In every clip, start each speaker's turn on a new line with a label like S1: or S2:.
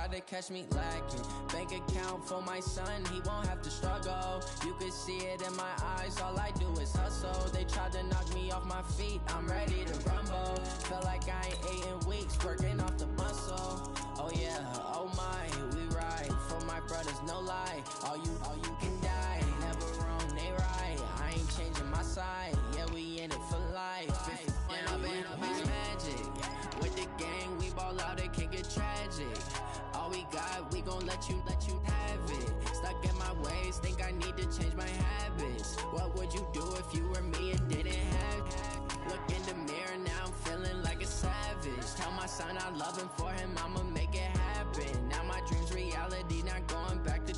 S1: tried to catch me lacking. Bank account for my son, he won't have to struggle. You could see it in my eyes, all I do is hustle. They tried to knock me off my feet, I'm ready to rumble. Feel like I ain't ate in weeks, working off the muscle. Oh yeah, oh my, we ride for my brothers, no lie. All you can die, never wrong, they right. I ain't changing my side, yeah, we in it for life. I've been magic. With the gang, we ball out, it can get tragic. All we got, we gon' let you have it. Stuck in my ways, think I need to change my habits. What would you do if you were me and didn't have it? Look in the mirror, now I'm feeling like a savage. Tell my son I love him, for him I'ma make it happen. Now my dream's reality, not going back to.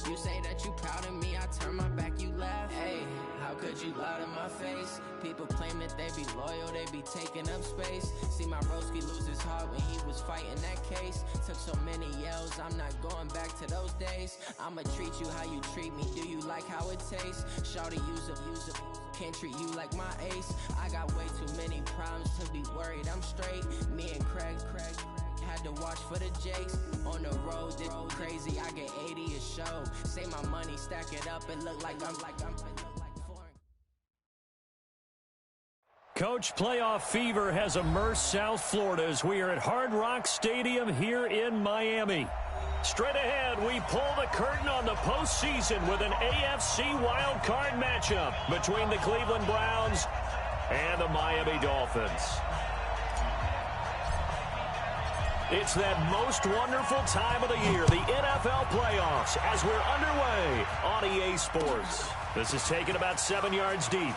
S1: You say that you proud of me, I turn my back, you laugh. Hey, how could you lie to my face? People claim that they be loyal, they be taking up space. See my broski lose his heart when he was fighting that case. Took so many yells, I'm not going back to those days. I'ma treat you how you treat me, do you like how it tastes? Shawty, use up, can't treat you like my ace. I got way too many problems to be worried, I'm straight. Me and Craig had to watch for the Jakes. On the road, this crazy, I get 80 a show. Say my money, stack it up, and look like I'm foreign.
S2: Coach, playoff fever has immersed South Florida as we are at Hard Rock Stadium here in Miami. Straight ahead, we pull the curtain on the postseason with an AFC wildcard matchup between the Cleveland Browns and the Miami Dolphins. It's that most wonderful time of the year, the NFL playoffs, as we're underway on EA Sports. This is taken about 7 yards deep.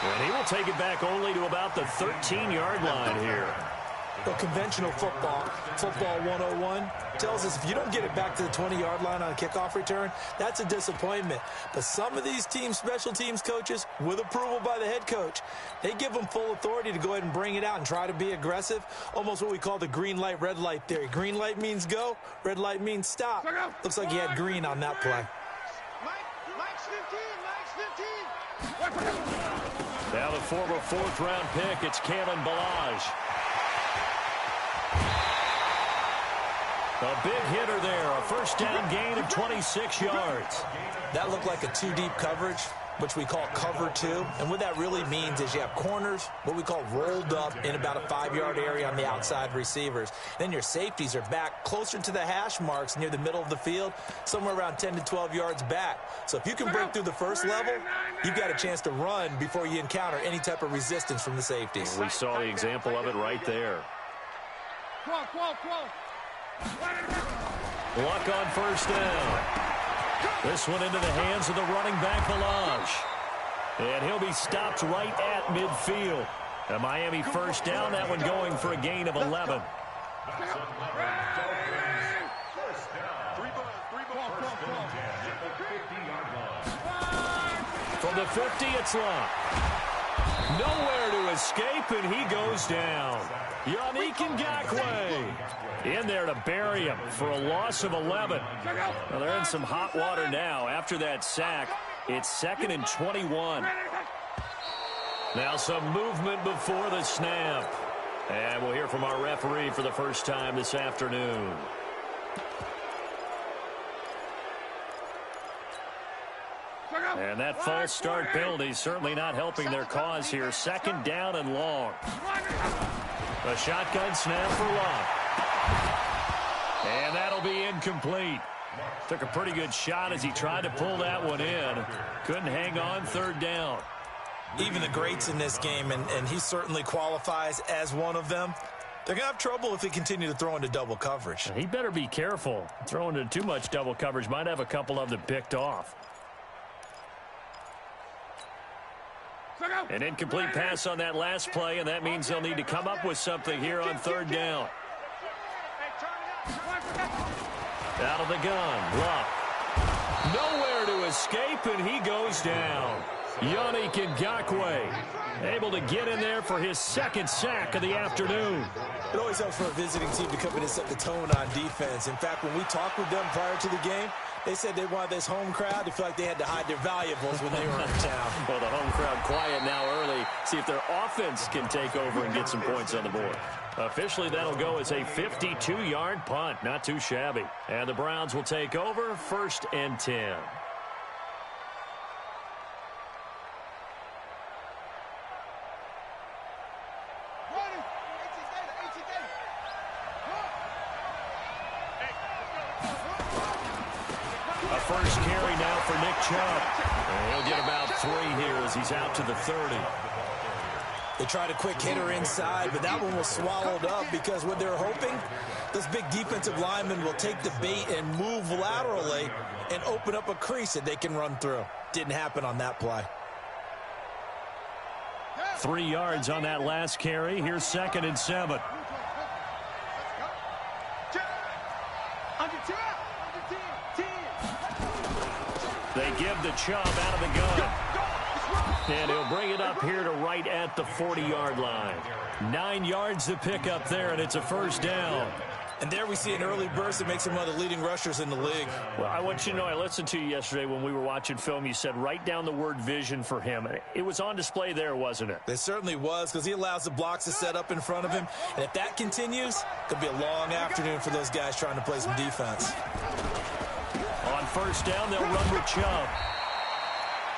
S2: And he will take it back only to about the 13-yard line here.
S3: Well, conventional football 101, tells us if you don't get it back to the 20-yard line on a kickoff return, that's a disappointment. But some of these teams, special teams coaches, with approval by the head coach, they give them full authority to go ahead and bring it out and try to be aggressive, almost what we call the green light, red light theory. Green light means go, red light means stop. Looks like he had green on that play.
S4: Mike's 15.
S2: Now the former fourth-round pick, it's Kalen Ballage. A big hitter there, a first down gain of 26 yards.
S3: That looked like a two-deep coverage, which we call cover two. And what that really means is you have corners, what we call rolled up in about a 5-yard area on the outside receivers. Then your safeties are back closer to the hash marks near the middle of the field, somewhere around 10 to 12 yards back. So if you can break through the first level, you've got a chance to run before you encounter any type of resistance from the safeties.
S2: We saw the example of it right there. Luck on first down. This one into the hands of the running back, Ballage. And he'll be stopped right at midfield. A Miami first down, that one going for a gain of 11. From the 50, it's Luck. Nowhere to escape, and he goes down. Yannick Ngakoue in there to bury him for a loss of 11. Well, they're in some hot water now. After that sack, it's 2nd and 21. Now some movement before the snap. And we'll hear from our referee for the first time this afternoon. And that false start penalty certainly not helping their cause here. 2nd down and long. A shotgun snap for Luck. And that'll be incomplete. Took a pretty good shot as he tried to pull that one in. Couldn't hang on, 3rd down.
S3: Even the greats in this game, and he certainly qualifies as one of them, they're going to have trouble if they continue to throw into double coverage.
S2: He better be careful. Throwing into too much double coverage might have a couple of them picked off. An incomplete pass on that last play, and that means they'll need to come up with something here on 3rd down. Out of the gun, Luck. Nowhere to escape, and he goes down. Yannick Ngakoue able to get in there for his 2nd sack of the afternoon.
S3: It always helps for a visiting team to come in and set the tone on defense. In fact, when we talked with them prior to the game, They said they wanted this home crowd to feel like they had to hide their valuables when they were in town.
S2: Well, the home crowd quiet now early. See if their offense can take over and get some points on the board. Officially, that'll go as a 52-yard punt. Not too shabby. And the Browns will take over 1st and 10. A first carry now for Nick Chubb. And he'll get about 3 here as he's out to the 30.
S3: They tried a quick hitter inside, but that one was swallowed up because what they're hoping, this big defensive lineman will take the bait and move laterally and open up a crease that they can run through. Didn't happen on that play.
S2: 3 yards on that last carry. Here's 2nd and 7. They give the Chubb out of the gun. And he'll bring it up here to right at the 40-yard line. 9 yards to pick up there, and it's a first down.
S3: And there we see an early burst that makes him one of the leading rushers in the league.
S2: Well, I want you to know, I listened to you yesterday when we were watching film. You said write down the word vision for him. It was on display there, wasn't it?
S3: It certainly was, because he allows the blocks to set up in front of him. And if that continues, it could be a long afternoon for those guys trying to play some defense.
S2: On first down, they'll run with Chubb.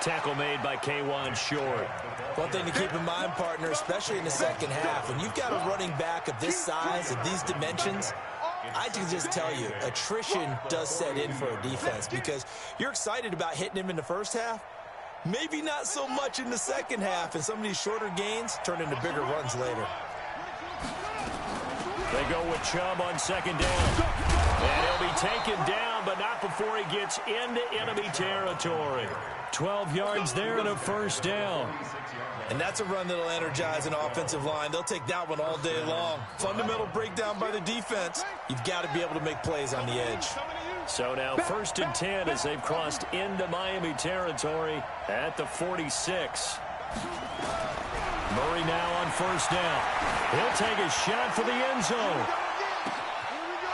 S2: Tackle made by K1 Short.
S3: One thing to keep in mind, partner, especially in the second half, when you've got a running back of this size, of these dimensions, I can just tell you, attrition does set in for a defense because you're excited about hitting him in the first half. Maybe not so much in the second half, and some of these shorter gains turn into bigger runs later.
S2: They go with Chubb on 2nd down. And he'll be taken down, but not before he gets into enemy territory. 12 yards there and a first down.
S3: And that's a run that'll energize an offensive line. They'll take that one all day long. Fundamental breakdown by the defense. You've got to be able to make plays on the edge.
S2: So now 1st and 10 as they've crossed into Miami territory at the 46. Murray now on first down. He'll take a shot for the end zone.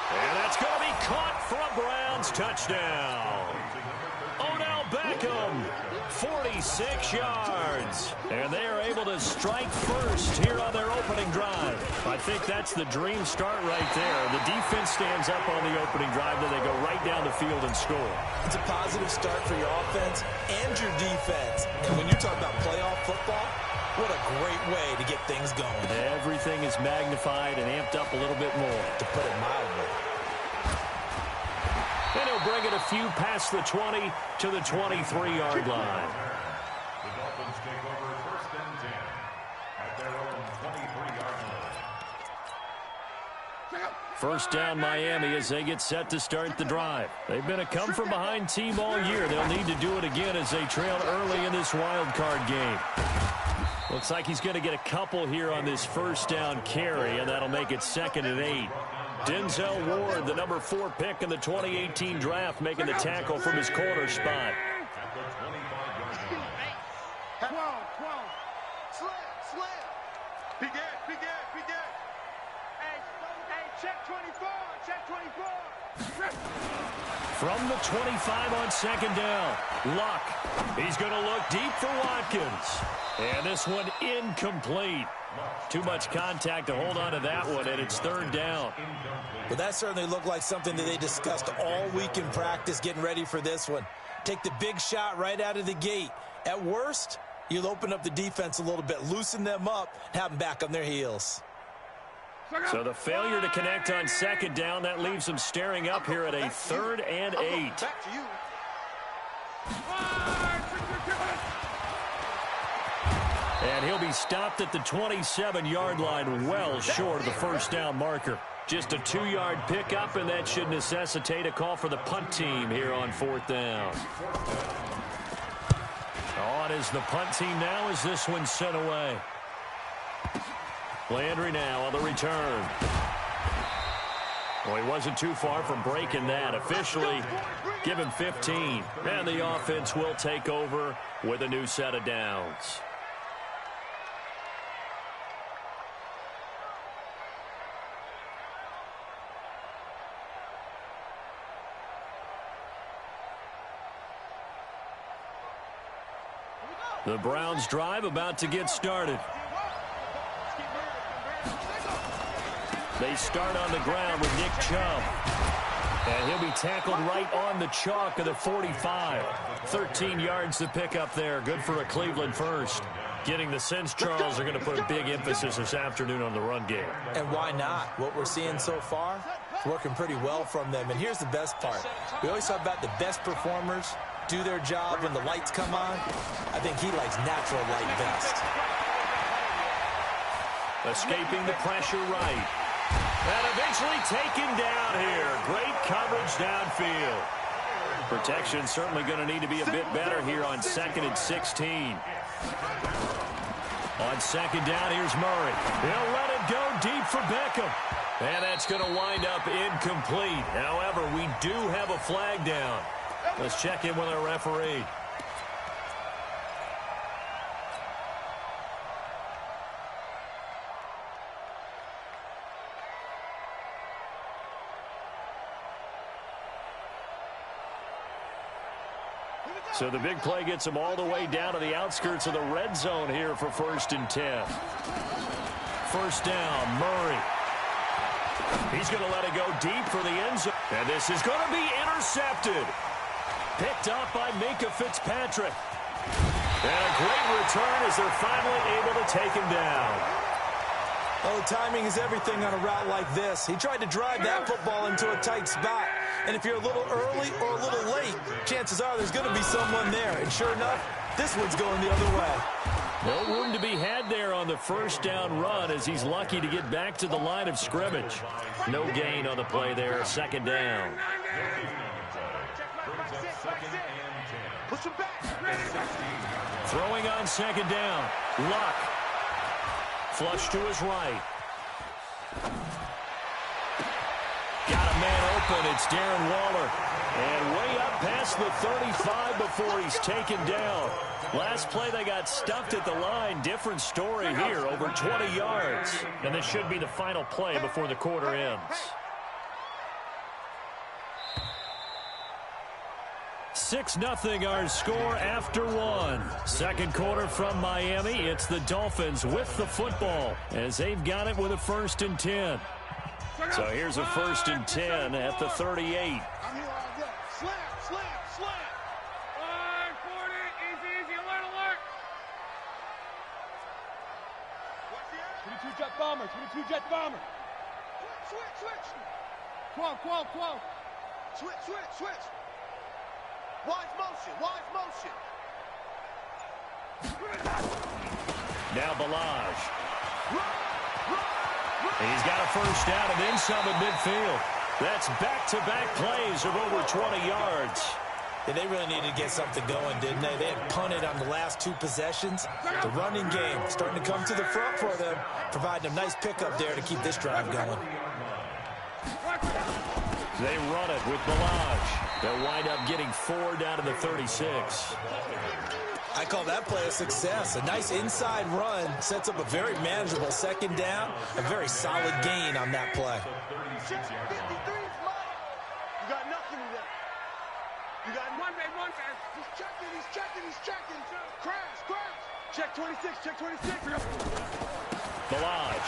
S2: And that's going to be caught for a Browns touchdown. Odell Beckham, 46 yards. And they are able to strike first here on their opening drive. I think that's the dream start right there. The defense stands up on the opening drive, then they go right down the field and score.
S3: It's a positive start for your offense and your defense. And when you're talking about playoff football, what a great way to get things going.
S2: Everything is magnified and amped up a little bit more.
S3: To put it mildly.
S2: And he'll bring it a few past the 20 to the 23-yard line.
S5: The Dolphins take over 1st and 10 at their own 23-yard line.
S2: First down Miami as they get set to start the drive. They've been a come-from-behind team all year. They'll need to do it again as they trail early in this wild card game. Looks like he's going to get a couple here on this first down carry, and that'll make it 2nd and 8. Denzel Ward, the number 4 pick in the 2018 draft, making the tackle from his corner spot.
S4: 12. Slam. Big Ed. Hey, check 24.
S2: From the 25 on 2nd down, Luck. He's going to look deep for Watkins. And this one incomplete. Too much contact to hold on to that one, and it's 3rd down.
S3: But that certainly looked like something that they discussed all week in practice getting ready for this one. Take the big shot right out of the gate. At worst, you'll open up the defense a little bit, loosen them up, and have them back on their heels.
S2: So the failure to connect on 2nd down, that leaves them staring up here at a 3rd and 8.
S4: Back to you.
S2: And he'll be stopped at the 27-yard line, well short of the first down marker. Just a 2-yard pickup, and that should necessitate a call for the punt team here on 4th down. On is the punt team now as this one's sent away. Landry now on the return. Well, he wasn't too far from breaking that. Officially, give him 15. And the offense will take over with a new set of downs. The Browns drive about to get started. They start on the ground with Nick Chubb. And he'll be tackled right on the chalk of the 45. 13 yards to pick up there. Good for a Cleveland first. Getting the sense, Charles, are going to put a big emphasis this afternoon on the run game.
S3: And why not? What we're seeing so far is working pretty well from them. And here's the best part. We always talk about the best performers do their job when the lights come on. I think he likes natural light best.
S2: Escaping the pressure right. And eventually taken down here. Great coverage downfield. Protection certainly going to need to be a bit better here on 2nd and 16. On 2nd down, here's Murray. He'll let it go deep for Beckham. And that's going to wind up incomplete. However, we do have a flag down. Let's check in with our referee. So the big play gets him all the way down to the outskirts of the red zone here for 1st and 10. First down, Murray. He's going to let it go deep for the end zone. And this is going to be intercepted. Picked up by Minkah Fitzpatrick. And a great return as they're finally able to take him down.
S3: Oh, timing is everything on a route like this. He tried to drive that football into a tight spot. And if you're a little early or a little late, chances are there's going to be someone there. And sure enough, this one's going the other way.
S2: No room to be had there on the first down run as he's lucky to get back to the line of scrimmage. No gain on the play there, 2nd down. Throwing on 2nd down. Luck. Flush to his right. Got a man open. It's Darren Waller. And way up past the 35 before he's taken down. Last play they got stuffed at the line. Different story here. Over 20 yards. And this should be the final play before the quarter ends. 6-0 our score after one. Second quarter from Miami. It's the Dolphins with the football as they've got it with a 1st and 10. So here's a 1st and 10 at the 38.
S4: Slam. 40, easy, alert. 22 jet bomber. Switch. Quo. Switch. Wide motion.
S2: Now Balaj. And he's got a first down and then some at midfield. That's back-to-back plays of over 20 yards.
S3: Yeah, they really needed to get something going, didn't they? They had punted on the last 2 possessions. The running game starting to come to the front for them, providing a nice pickup there to keep this drive going.
S2: They run it with Balaj. They'll wind up getting 4 down to the 36.
S3: I call that play a success. A nice inside run sets up a very manageable 2nd down. A very solid gain on that play.
S4: 53 is mine. You got nothing in there. You got one man. He's checking. Crash. Check 26.
S2: Balaj.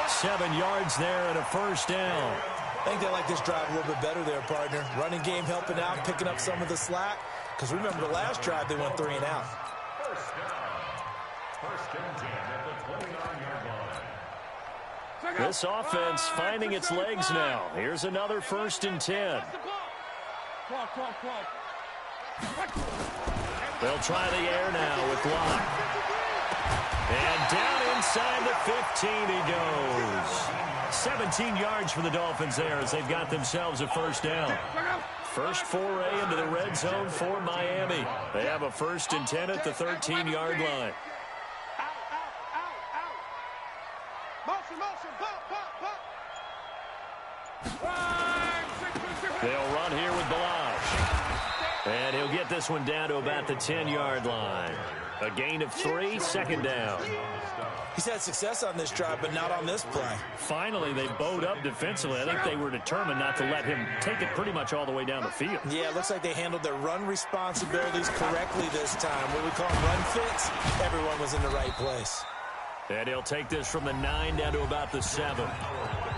S2: 7 yards there and a first down.
S3: I think they like this drive a little bit better there, partner. Running game helping out, picking up some of the slack. Because remember the last drive, they went 3 and out.
S5: First and 10 at the 29-yard line.
S2: This offense finding its legs now. Here's another 1st and 10. They'll try the air now with Locke. And down inside the 15 he goes. 17 yards for the Dolphins there as they've got themselves a first down. First foray into the red zone for Miami. They have a 1st and 10 at the 13-yard line.
S4: Motion,
S2: They'll run here with Balaj. And he'll get this one down to about the 10-yard line. A gain of 3, 2nd down.
S3: He's had success on this drive, but not on this play.
S2: Finally, they bowed up defensively. I think they were determined not to let him take it pretty much all the way down the field.
S3: Yeah, it looks like they handled their run responsibilities correctly this time. What we call run fits, everyone was in the right place.
S2: And he'll take this from the 9 down to about the 7.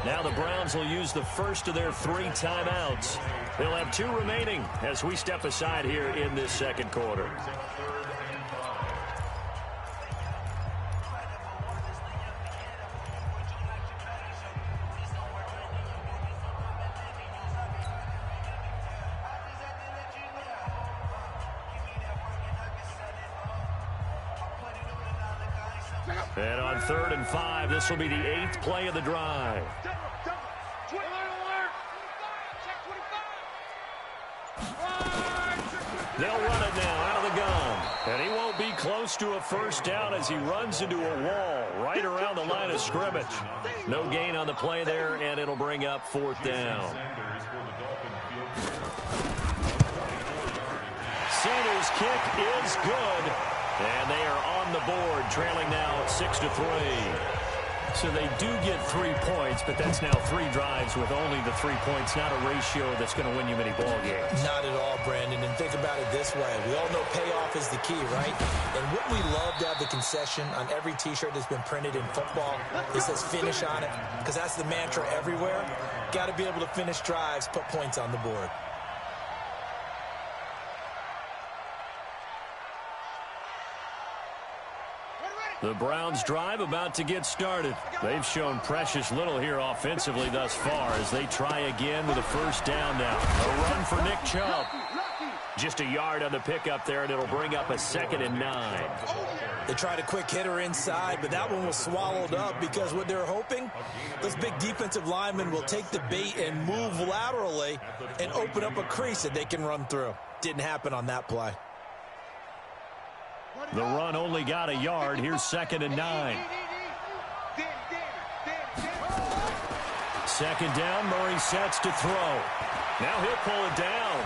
S2: Now the Browns will use the first of their 3 timeouts. They'll have 2 remaining as we step aside here in this second quarter. And on 3rd and 5, this will be the 8th play of the drive. They'll run it now out of the gun. And he won't be close to a first down as he runs into a wall right around the line of scrimmage. No gain on the play there, and it'll bring up 4th down. Sanders' kick is good. And they are on the board, trailing now 6-3. So they do get 3 points, but that's now 3 drives with only the 3 points, not a ratio that's going to win you many ball games.
S3: Not at all, Brandon. And think about it this way. We all know payoff is the key, right? And wouldn't we love to have the concession on every T-shirt that's been printed in football? It says finish on it, because that's the mantra everywhere. Got to be able to finish drives, put points on the board.
S2: The Browns drive about to get started. They've shown precious little here offensively thus far as they try again with a first down now. A run for Nick Chubb. Just a yard on the pickup there, and it'll bring up a 2nd and 9.
S3: They tried a quick hitter inside, but that one was swallowed up because what they're hoping, those big defensive linemen will take the bait and move laterally and open up a crease that they can run through. Didn't happen on that play.
S2: The run only got a yard. Here's 2nd and 9. 2nd down. Murray sets to throw. Now he'll pull it down.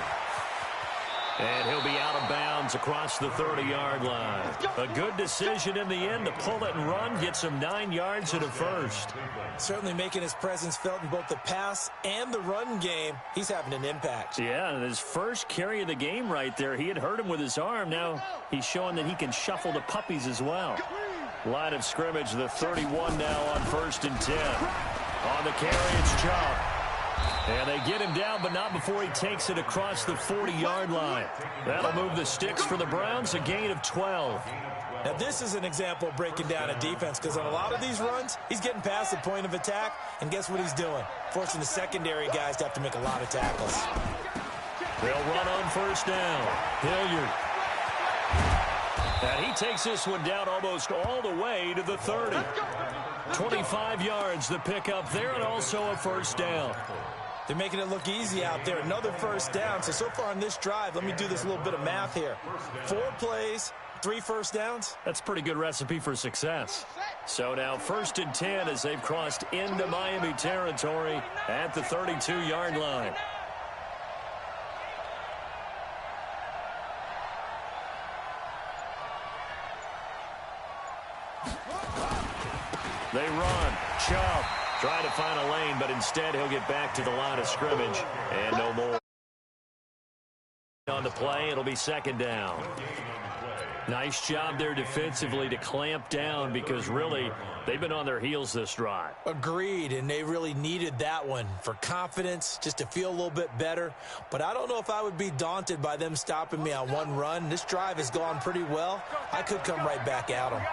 S2: And he'll be out of bounds across the 30-yard line. A good decision in the end to pull it and run. Gets him 9 yards and a first.
S3: Certainly making his presence felt in both the pass and the run game. He's having an impact.
S2: Yeah, and his first carry of the game right there. He had hurt him with his arm. Now he's showing that he can shuffle the puppies as well. Line of scrimmage, the 31 now on 1st and 10. On the carry, it's Chubb. And they get him down, but not before he takes it across the 40-yard line. That'll move the sticks for the Browns, a gain of 12.
S3: Now, this is an example of breaking down a defense because on a lot of these runs, he's getting past the point of attack, and guess what he's doing? Forcing the secondary guys to have to make a lot of tackles.
S2: They'll run on first down. Hilliard. And he takes this one down almost all the way to the 30. 25 yards the pickup there, and also a first down.
S3: They're making it look easy out there. Another first down. So far on this drive, let me do this little bit of math here. 4 plays, 3 first downs.
S2: That's a pretty good recipe for success. So now 1st and 10 as they've crossed into Miami territory at the 32-yard line. They run. Chubb trying to find a lane, but instead he'll get back to the line of scrimmage. And no more on the play. It'll be 2nd down. Nice job there defensively to clamp down because really they've been on their heels this drive.
S3: Agreed, and they really needed that one for confidence, just to feel a little bit better. But I don't know if I would be daunted by them stopping me on one run. This drive has gone pretty well. I could come right back at them.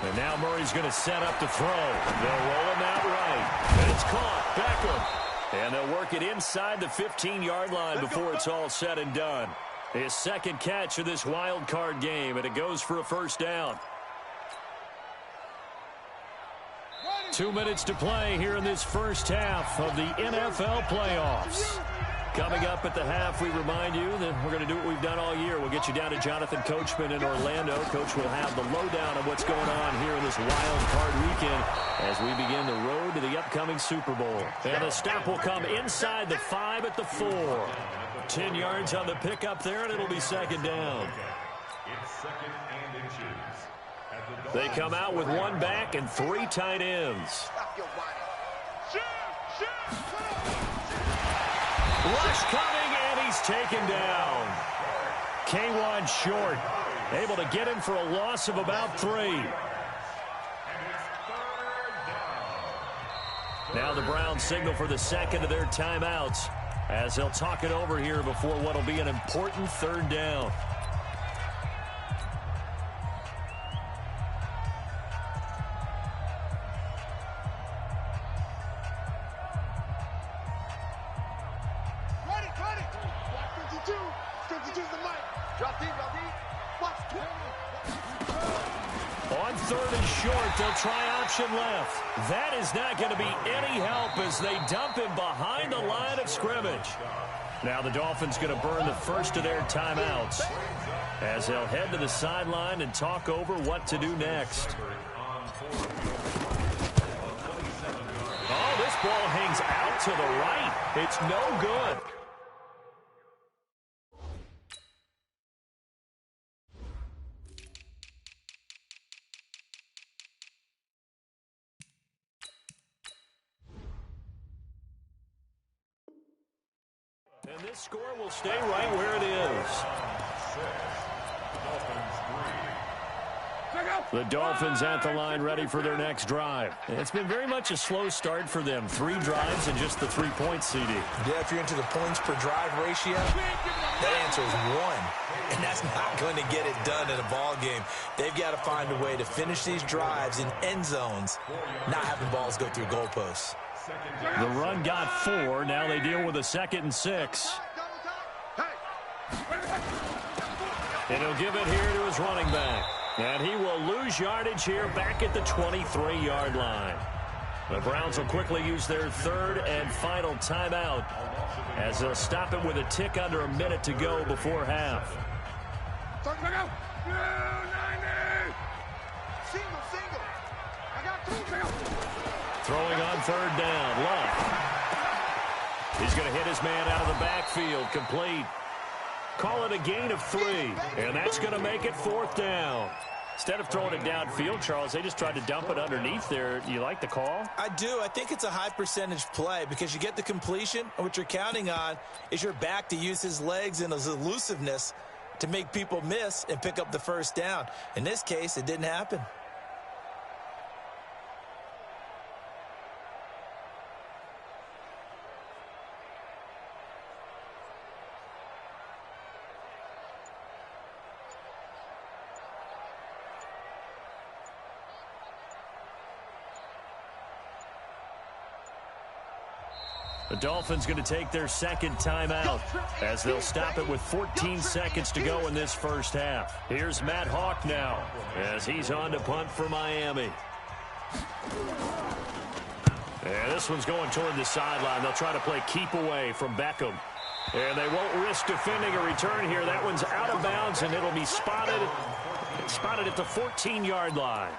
S2: And now Murray's going to set up to throw. They'll roll him out right. And it's caught. Beckham. And they'll work it inside the 15-yard line before it's all said and done. His 2nd catch of this wild card game, and it goes for a first down. 2 minutes to play here in this first half of the NFL playoffs. Coming up at the half, we remind you that we're going to do what we've done all year. We'll get you down to Jonathan Coachman in Orlando. Coach will have the lowdown of what's going on here in this wild card weekend as we begin the road to the upcoming Super Bowl. And the stop will come inside the 5 at the 4. 10 yards on the pickup there, and it'll be 2nd down. They come out with one back and 3 tight ends. Rush coming, and he's taken down. K1 short, able to get him for a loss of about 3. Now the Browns signal for the second of their timeouts as they'll talk it over here before what will be an important 3rd down. On 3rd and short, they'll try option left. That is not going to be any help as they dump him behind the line of scrimmage. Now the Dolphins going to burn the first of their timeouts as they'll head to the sideline and talk over what to do next. Oh, this ball hangs out to the right. It's no good. And this score will stay right where it is. The Dolphins at the line ready for their next drive. It's been very much a slow start for them. 3 drives and just the 3 points, CD.
S3: Yeah, if you're into the points per drive ratio, that answer is 1. And that's not going to get it done in a ball game. They've got to find a way to finish these drives in end zones, not having balls go through goalposts.
S2: The run got 4. Now they deal with a 2nd and 6. And he'll give it here to his running back. And he will lose yardage here back at the 23-yard line. The Browns will quickly use their 3rd and final timeout as they'll stop it with a tick under a minute to go before half. Throwing on 3rd down, Love. He's going to hit his man out of the backfield, complete. Call it a gain of 3, and that's going to make it 4th down. Instead of throwing it downfield, Charles, they just tried to dump it underneath there. Do you like the call?
S3: I do. I think it's a high percentage play because you get the completion, and what you're counting on is your back to use his legs and his elusiveness to make people miss and pick up the 1st down. In this case, it didn't happen.
S2: The Dolphins going to take their 2nd timeout as they'll stop it with 14 seconds to go in this first half. Here's Matt Hawk now as he's on to punt for Miami. And this one's going toward the sideline. They'll try to play keep away from Beckham. And they won't risk defending a return here. That one's out of bounds, and it'll be spotted at the 14-yard line.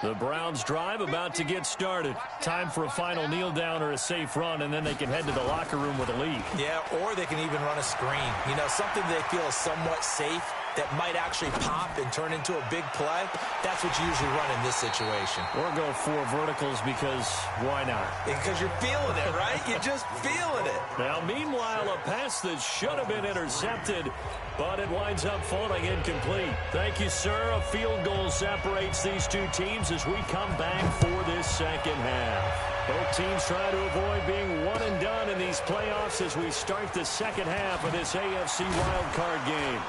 S2: The Browns drive about to get started. Time for a final kneel down or a safe run, and then they can head to the locker room with a lead.
S3: Yeah, or they can even run a screen. You know, something they feel is somewhat safe that might actually pop and turn into a big play. That's what you usually run in this situation.
S2: Or go 4 verticals because why not?
S3: Because you're feeling it, right? You're just feeling it.
S2: Now, meanwhile, a pass that should have been intercepted, but it winds up falling incomplete. Thank you, sir. A field goal separates these 2 teams as we come back for this second half. Both teams try to avoid being one and done in these playoffs as we start the second half of this AFC wildcard game.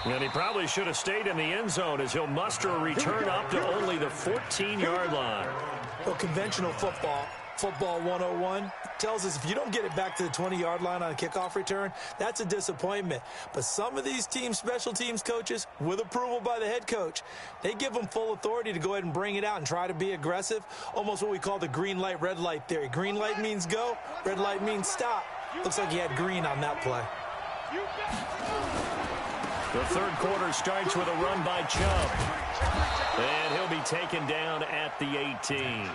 S2: And he probably should have stayed in the end zone as he'll muster a return up to only the 14-yard line.
S3: Well, conventional football 101, tells us if you don't get it back to the 20-yard line on a kickoff return, that's a disappointment. But some of these teams, special teams coaches, with approval by the head coach, they give them full authority to go ahead and bring it out and try to be aggressive, almost what we call the green light, red light theory. Green light means go, red light means stop. Looks like he had green on that play.
S2: The third quarter starts with a run by Chubb. And he'll be taken down at the 18.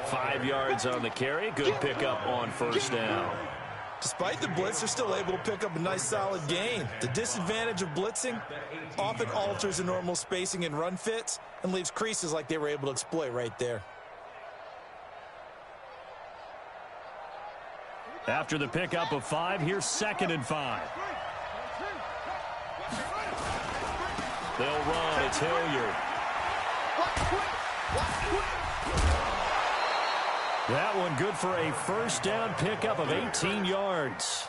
S2: 5 yards on the carry. Good pickup on first down.
S3: Despite the blitz, they're still able to pick up a nice solid gain. The disadvantage of blitzing often alters the normal spacing and run fits and leaves creases like they were able to exploit right there.
S2: After the pickup of 5, here's 2nd and 5. They'll run. It's Hilliard. That one good for a first down pickup of 18 yards.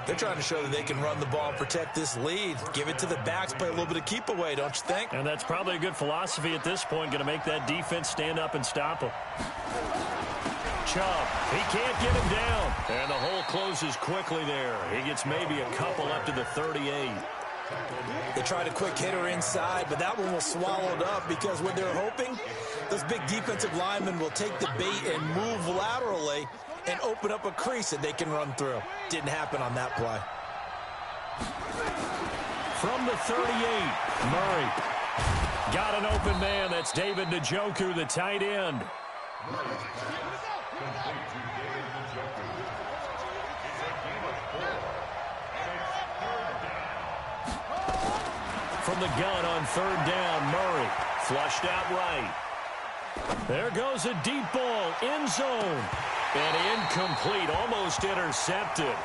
S3: They're trying to show that they can run the ball and protect this lead. Give it to the backs, play a little bit of keep away, don't you think?
S2: And that's probably a good philosophy at this point, going to make that defense stand up and stop him. Chubb, he can't get him down. And the hole closes quickly there. He gets maybe a couple up to the 38.
S3: They tried a quick hitter inside, but that one was swallowed up because what they're hoping, those big defensive linemen will take the bait and move laterally and open up a crease that they can run through. Didn't happen on that play.
S2: From the 38, Murray. Got an open man. That's David Njoku, the tight end. From the gun on 3rd down, Murray. Flushed out right. There goes a deep ball, end zone. And incomplete, almost intercepted.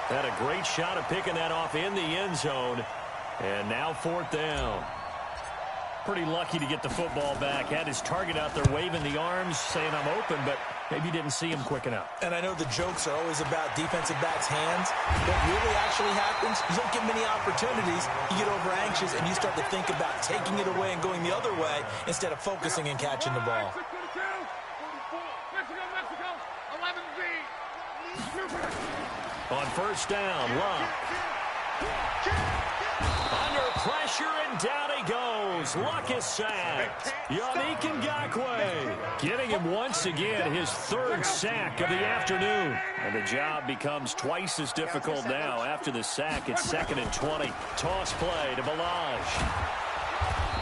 S2: Had a great shot of picking that off in the end zone. And now 4th down. Pretty lucky to get the football back. Had his target out there waving the arms, saying I'm open, but maybe didn't see him quick enough.
S3: And I know the jokes are always about defensive backs' hands. What really actually happens, you don't get many opportunities. You get over anxious, and you start to think about taking it away and going the other way instead of focusing and catching the ball.
S2: On first down, Love. Under pressure, and down he goes. Luck is sacked. Yannick Ngakoue getting him once again, his 3rd sack of the afternoon. And the job becomes twice as difficult now. After the sack, it's 2nd and 20. Toss play to Balaj.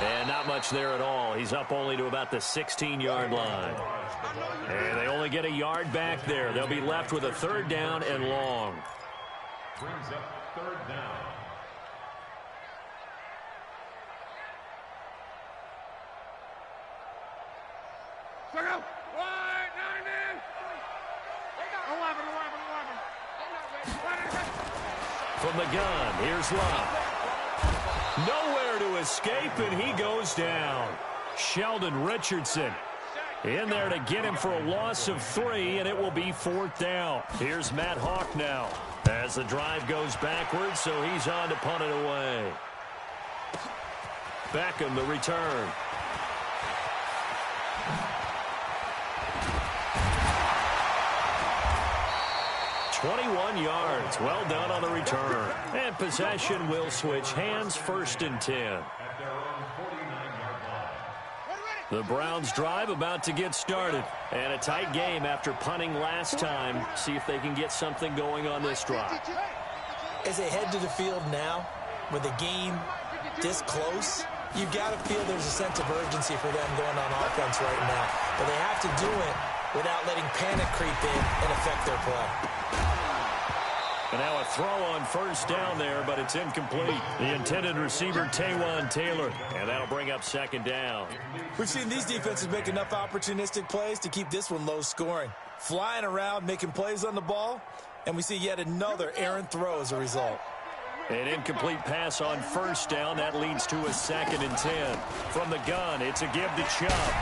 S2: And not much there at all. He's up only to about the 16-yard line. And they only get a yard back there. They'll be left with a 3rd down and long.
S5: Brings up 3rd down.
S2: From the gun, here's Love. Nowhere to escape, and he goes down. Sheldon Richardson in there to get him for a loss of 3, and it will be 4th down. Here's Matt Hawk now as the drive goes backwards, so he's on to punt it away. Beckham the return. $21 yards. Well done on the return. And possession will switch hands, 1st and 10. The Browns drive about to get started. And a tight game after punting last time. See if they can get something going on this drive.
S3: As they head to the field now, with the game this close, you've got to feel there's a sense of urgency for them going on offense right now. But they have to do it without letting panic creep in and affect their play.
S2: And now a throw on first down there, but it's incomplete. The intended receiver, Taywan Taylor, and that'll bring up 2nd down.
S3: We've seen these defenses make enough opportunistic plays to keep this one low scoring. Flying around, making plays on the ball, and we see yet another errant throw as a result.
S2: An incomplete pass on first down. That leads to a 2nd and 10. From the gun, it's a give to Chubb.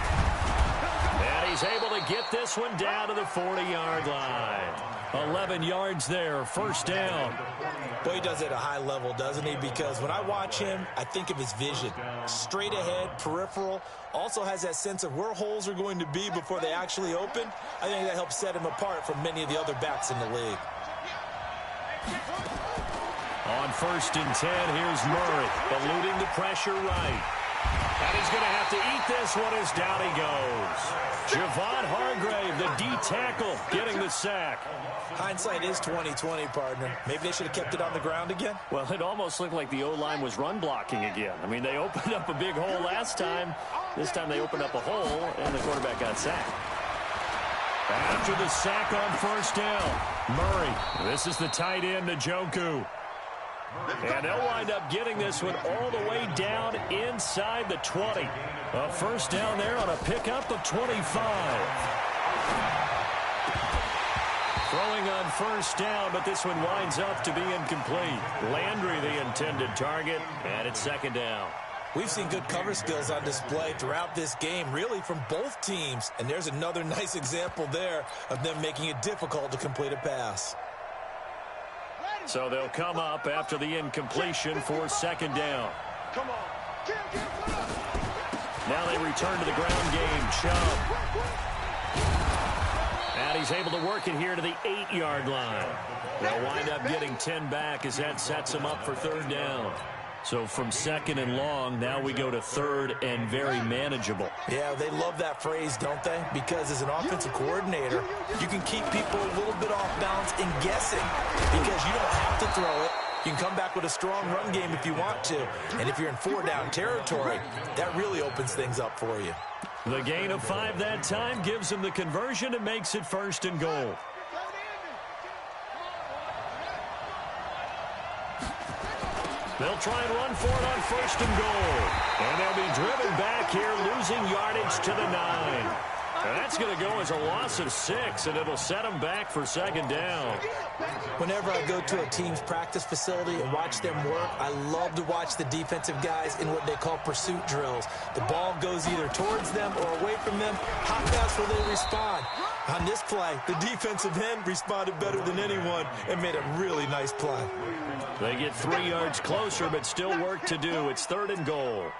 S2: And he's able to get this one down to the 40-yard line. 11 yards there, 1st down.
S3: Boy, he does it at a high level, doesn't he? Because when I watch him, I think of his vision. Straight ahead, peripheral. Also has that sense of where holes are going to be before they actually open. I think that helps set him apart from many of the other backs in the league.
S2: On 1st and 10, here's Murray, eluding the pressure right. And he's going to have to eat this one as down he goes. Javon Hargrave, the D tackle, getting the the sack.
S3: Hindsight is 20/20, partner. Maybe they should have kept it on the ground again.
S2: Well, it almost looked like the O-line was run blocking again. I mean, they opened up a big hole last time. This time they opened up a hole, and the quarterback got sacked. After the sack on first down, Murray. This is the tight end, Njoku. And they'll wind up getting this one all the way down inside the 20. A first down there on a pickup of 25. Throwing on first down, but this one winds up to be incomplete. Landry the intended target, and it's second down.
S3: We've seen good cover skills on display throughout this game, really from both teams. And there's another nice example there of them making it difficult to complete a pass.
S2: So they'll come up after the incompletion for second down.
S4: Come on.
S2: Now they return to the ground game. Chubb. And he's able to work it here to the 8-yard line. They'll wind up getting 10 back as that sets them up for third down. So from second and long, now we go to third and very manageable.
S3: Yeah, they love that phrase, don't they? Because as an offensive coordinator, you can keep people a little bit off balance and guessing because you don't have to throw it. You can come back with a strong run game if you want to. And if you're in 4-down territory, that really opens things up for you.
S2: The gain of 5 that time gives them the conversion and makes it first and goal. They'll try and run for it on first and goal. And they'll be driven back here, losing yardage to the 9. And that's going to go as a loss of 6, and it'll set them back for second down.
S3: Whenever I go to a team's practice facility and watch them work, I love to watch the defensive guys in what they call pursuit drills. The ball goes either towards them or away from them. How fast will they respond? On this play, the defensive end responded better than anyone and made a really nice play.
S2: They get 3 yards closer, but still work to do. It's third and goal.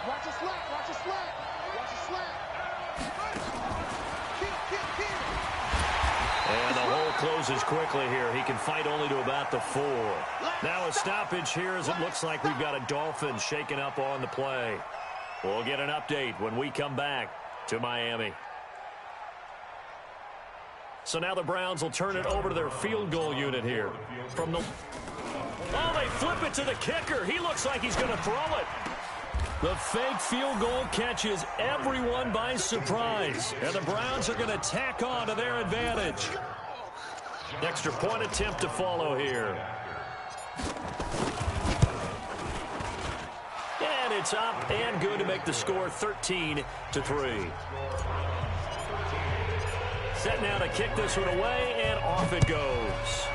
S4: Watch a slap, watch a slap, watch a slap.
S2: And the hole closes quickly here. He can fight only to about the 4. Now a stoppage here as it looks like we've got a Dolphins shaking up on the play. We'll get an update when we come back to Miami. So now the Browns will turn it over to their field goal unit here. From the... Oh, they flip it to the kicker. He looks like he's going to throw it. The fake field goal catches everyone by surprise. And the Browns are going to tack on to their advantage. Extra point attempt to follow here. And it's up and good to make the score 13-3. Set now to kick this one away, and off it goes.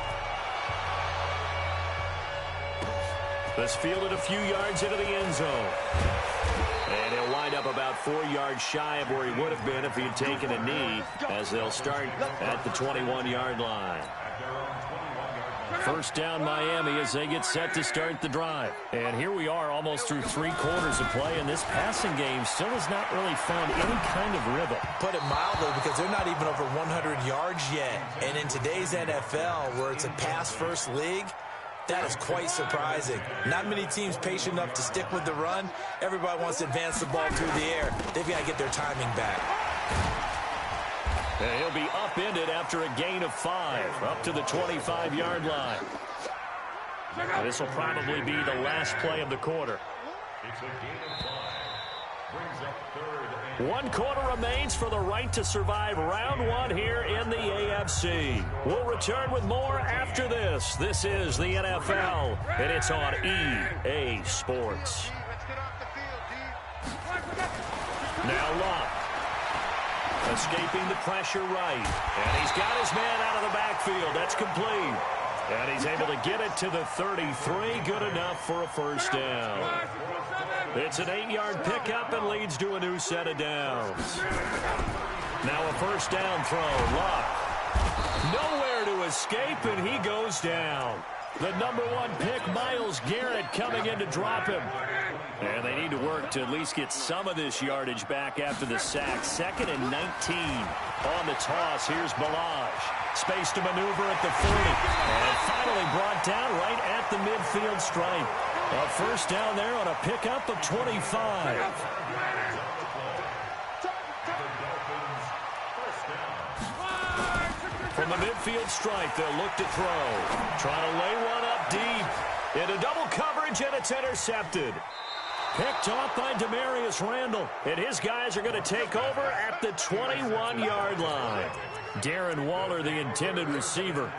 S2: This fielded a few yards into the end zone. And he'll wind up about 4 yards shy of where he would have been if he had taken a knee, as they'll start at the 21-yard line. First down Miami as they get set to start the drive. And here we are almost through 3 quarters of play, and this passing game still has not really found any kind of rhythm.
S3: Put it mildly, because they're not even over 100 yards yet. And in today's NFL, where it's a pass-first league, that is quite surprising. Not many teams patient enough to stick with the run. Everybody wants to advance the ball through the air. They've got to get their timing back.
S2: And he'll be upended after a gain of 5, up to the 25-yard line. And this will probably be the last play of the quarter.
S5: It's a gain of 5. Brings up third and
S2: 1 quarter remains for the right to survive round 1 here in the AFC. We'll return with more after this. This is the NFL, and it's on EA Sports. Now Locke. Escaping the pressure right. And he's got his man out of the backfield. That's complete. And he's able to get it to the 33. Good enough for a first down. It's an 8-yard pickup and leads to a new set of downs. Now a first down throw. Locke. Nowhere to escape, and he goes down. The number 1 pick, Myles Garrett, coming in to drop him. And they need to work to at least get some of this yardage back after the sack. 2nd and 19 on the toss. Here's Balaj. Space to maneuver at the 40. And finally brought down right at the midfield stripe. A first down there on a pickup of 25. From the midfield stripe, they'll look to throw. Trying to lay one up deep. Into double coverage, and it's intercepted. Picked off by Demarius Randall. And his guys are going to take over at the 21-yard line. Darren Waller, the intended receiver.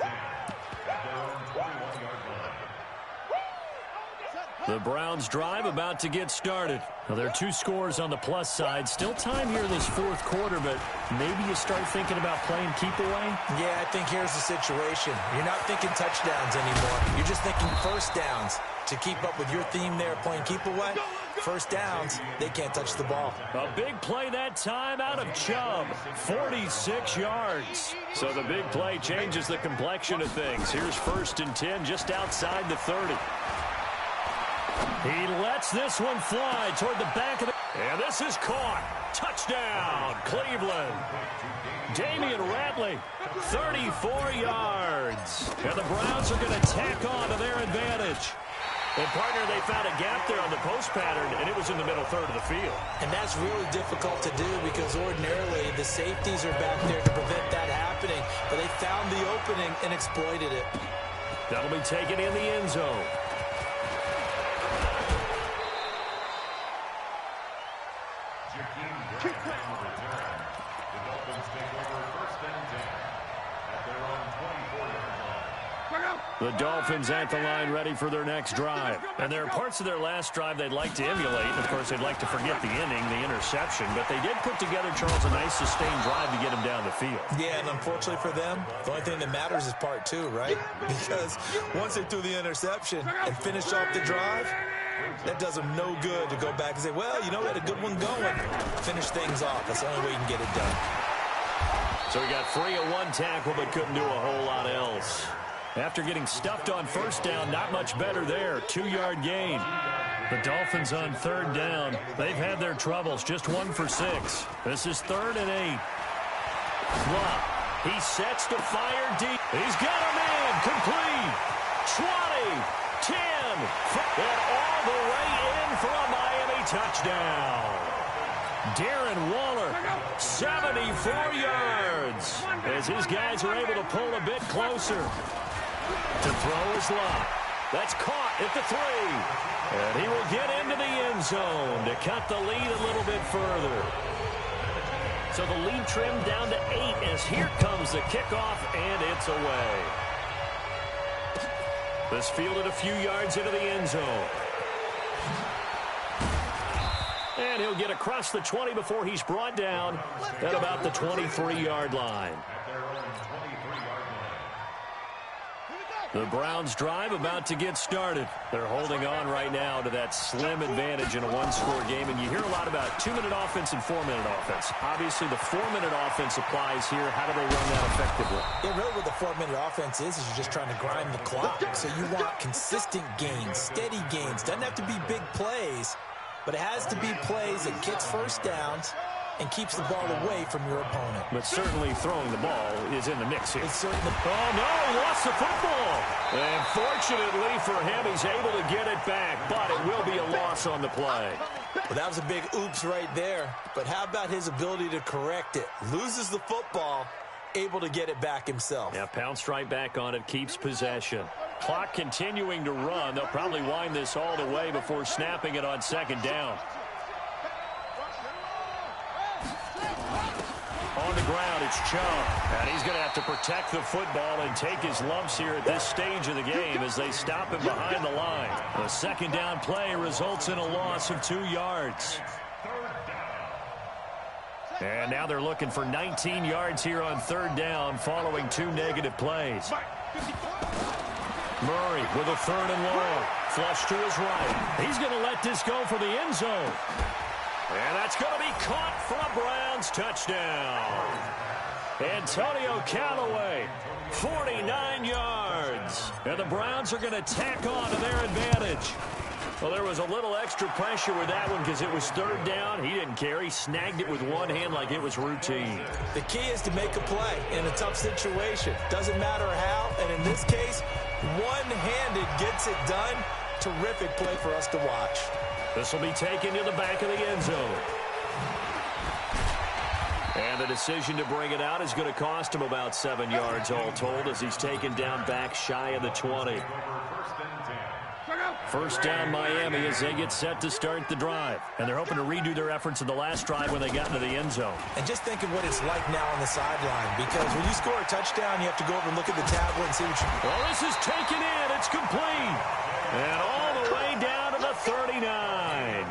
S2: The Browns drive about to get started. Well, there are 2 scores on the plus side. Still time here in this 4th quarter, but maybe you start thinking about playing keep away?
S3: Yeah, I think here's the situation. You're not thinking touchdowns anymore. You're just thinking first downs. To keep up with your theme there, playing keep away, first downs, they can't touch the ball.
S2: A big play that time out of Chubb. 46 yards. So the big play changes the complexion of things. Here's 1st and 10 just outside the 30. He lets this one fly toward the back of the... And this is caught. Touchdown, Cleveland. Damian Ratley, 34 yards. And the Browns are going to tack on to their advantage. And, partner, they found a gap there on the post pattern, and it was in the middle third of the field.
S3: And that's really difficult to do because ordinarily the safeties are back there to prevent that happening. But they found the opening and exploited it.
S2: That'll be taken in the end zone.
S5: The Dolphins take over 1st and 10 at their own 24-yard line.
S2: The Dolphins at the line ready for their next drive. And there are parts of their last drive they'd like to emulate. Of course, they'd like to forget the inning, the interception. But they did put together, Charles, a nice sustained drive to get him down the field.
S3: Yeah, and unfortunately for them, the only thing that matters is part 2, right? Because once they threw the interception and finished off the drive, that does them no good to go back and say, well, you know, we had a good one going. Finish things off. That's the only way you can get it done.
S2: So he got free of 1 tackle but couldn't do a whole lot else. After getting stuffed on 1st down, not much better there. 2-yard gain. The Dolphins on 3rd down. They've had their troubles. Just 1 for 6. This is 3rd and 8. Wow. He sets to fire deep. He's got him in. Complete. 20. 10. And all the way in for a Miami touchdown. Darren Waller, 74 yards. As his guys are able to pull a bit closer. To throw is Locke. That's caught at the 3. And he will get into the end zone to cut the lead a little bit further. So the lead trimmed down to 8 as here comes the kickoff, and it's away. This fielded a few yards into the end zone. And he'll get across the 20 before he's brought down at about the 23-yard line. The Browns drive about to get started. They're holding on right now to that slim advantage in a 1-score game. And you hear a lot about 2-minute offense and 4-minute offense. Obviously, the 4-minute offense applies here. How do they run that effectively?
S3: Yeah, really what the 4-minute offense is you're just trying to grind the clock. So you want consistent gains, steady gains. Doesn't have to be big plays, but it has to be plays that gets first downs and keeps the ball away from your opponent.
S2: But certainly throwing the ball is in the mix here.
S3: It's certainly...
S2: Oh, no, he lost the football. And fortunately for him, he's able to get it back, but it will be a loss on the play.
S3: Well, that was a big oops right there. But how about his ability to correct it? Loses the football, able to get it back himself.
S2: Yeah, pounced right back on it, keeps possession. Clock continuing to run. They'll probably wind this all the way before snapping it on 2nd down. On the ground, it's Chubb. And he's going to have to protect the football and take his lumps here at this stage of the game as they stop him behind the line. The 2nd down play results in a loss of 2 yards. And now they're looking for 19 yards here on 3rd down following 2 negative plays. Murray with a 3rd and long. Flush to his right. He's going to let this go for the end zone. And that's going to be caught for a Browns touchdown. Antonio Callaway, 49 yards. And the Browns are going to tack on to their advantage. Well, there was a little extra pressure with that one because it was third down. He didn't care. He snagged it with one hand like it was routine.
S3: The key is to make a play in a tough situation. Doesn't matter how, and in this case, one-handed gets it done. Terrific play for us to watch.
S2: This will be taken to the back of the end zone. And the decision to bring it out is going to cost him about 7 yards all told as he's taken down back shy of the 20. First down Miami as they get set to start the drive. And they're hoping to redo their efforts in the last drive when they got into the end zone.
S3: And just think of what it's like now on the sideline, because when you score a touchdown, you have to go over and look at the tablet and see what you...
S2: Well, this is taken in. It's complete. And all the way down to the 39.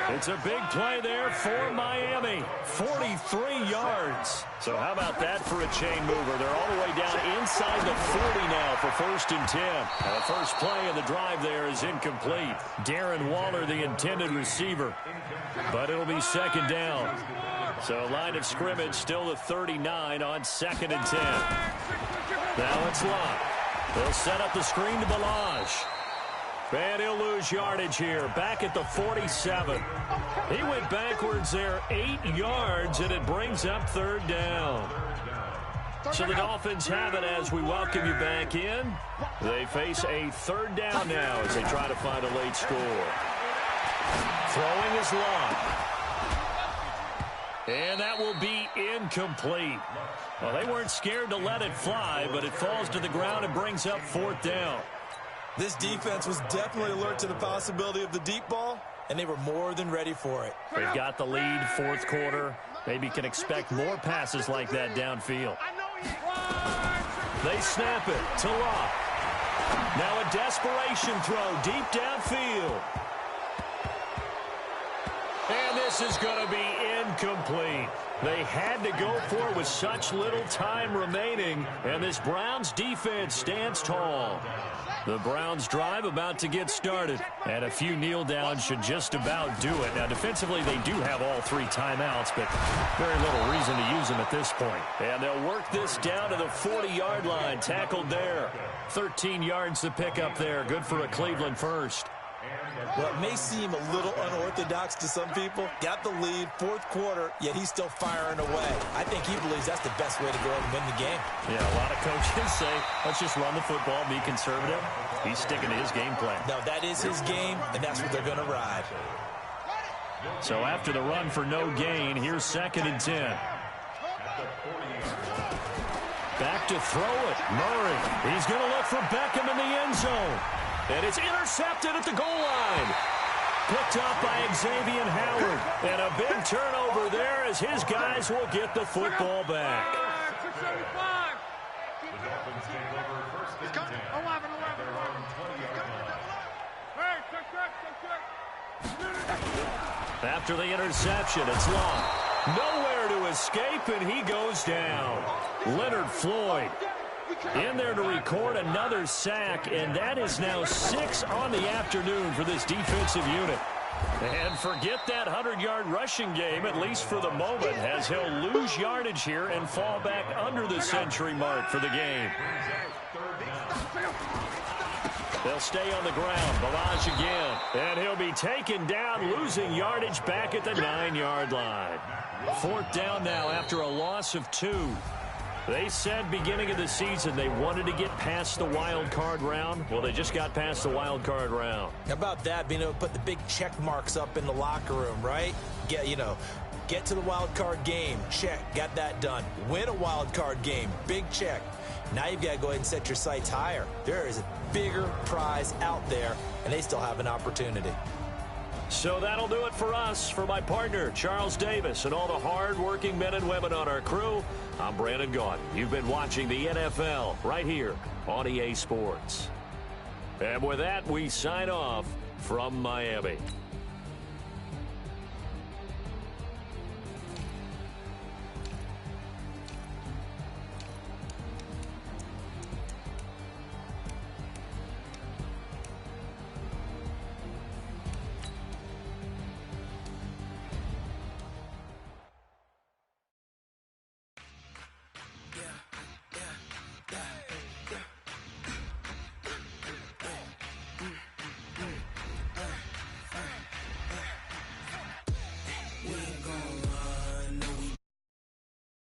S2: It's a big play there for Miami. 43 yards. So how about that for a chain mover? They're all the way down inside the 40 now for 1st and 10. And the first play of the drive there is incomplete. Darren Waller, the intended receiver. But it'll be 2nd down. So line of scrimmage still the 39 on 2nd and 10. Now it's Locke. They'll set up the screen to Balaj. And he'll lose yardage here, back at the 47. He went backwards there 8 yards, and it brings up 3rd down. So the Dolphins have it as we welcome you back in. They face a 3rd down now as they try to find a late score. Throwing is Locke. And that will be incomplete. Well, they weren't scared to let it fly, but it falls to the ground and brings up 4th down.
S3: This defense was definitely alert to the possibility of the deep ball, and they were more than ready for it.
S2: They've got the lead, 4th quarter. Maybe can expect more passes like that downfield. They snap it to Locke. Now a desperation throw deep downfield. And this is going to be incomplete. They had to go for it with such little time remaining, and this Browns defense stands tall. The Browns drive about to get started, and a few kneel downs should just about do it. Now, defensively, they do have all 3 timeouts, but very little reason to use them at this point. And they'll work this down to the 40-yard line, tackled there. 13 yards to pick up there. Good for a Cleveland first.
S3: Well, it may seem a little unorthodox to some people. Got the lead, 4th quarter, yet he's still firing away. I think he believes that's the best way to go and win the game.
S2: Yeah, a lot of coaches say, let's just run the football, be conservative. He's sticking to his game plan.
S3: No, that is his game, and that's what they're going to ride.
S2: So after the run for no gain, here's 2nd and 10. Back to throw it. Murray. He's going to look for Beckham in the end zone. And it's intercepted at the goal line. Picked up by Xavier Howard. And a big turnover there as his guys will get the football back. After the interception, it's Locke. Nowhere to escape, and he goes down. Leonard Floyd in there to record another sack, and that is now 6 on the afternoon for this defensive unit. And forget that 100-yard rushing game, at least for the moment, as he'll lose yardage here and fall back under the century mark for the game. They'll stay on the ground. Balaj again. And he'll be taken down, losing yardage back at the 9-yard line. 4th down now after a loss of 2. They said beginning of the season they wanted to get past the wild card round. Well, they just got past the wild card round.
S3: How about that, being able to put the big check marks up in the locker room, right? Get to the wild card game. Check. Got that done. Win a wild card game. Big check. Now you've got to go ahead and set your sights higher. There is a bigger prize out there, and they still have an opportunity.
S2: So that'll do it for us. For my partner, Charles Davis, and all the hard-working men and women on our crew, I'm Brandon Gaudin. You've been watching the NFL right here on EA Sports. And with that, we sign off from Miami.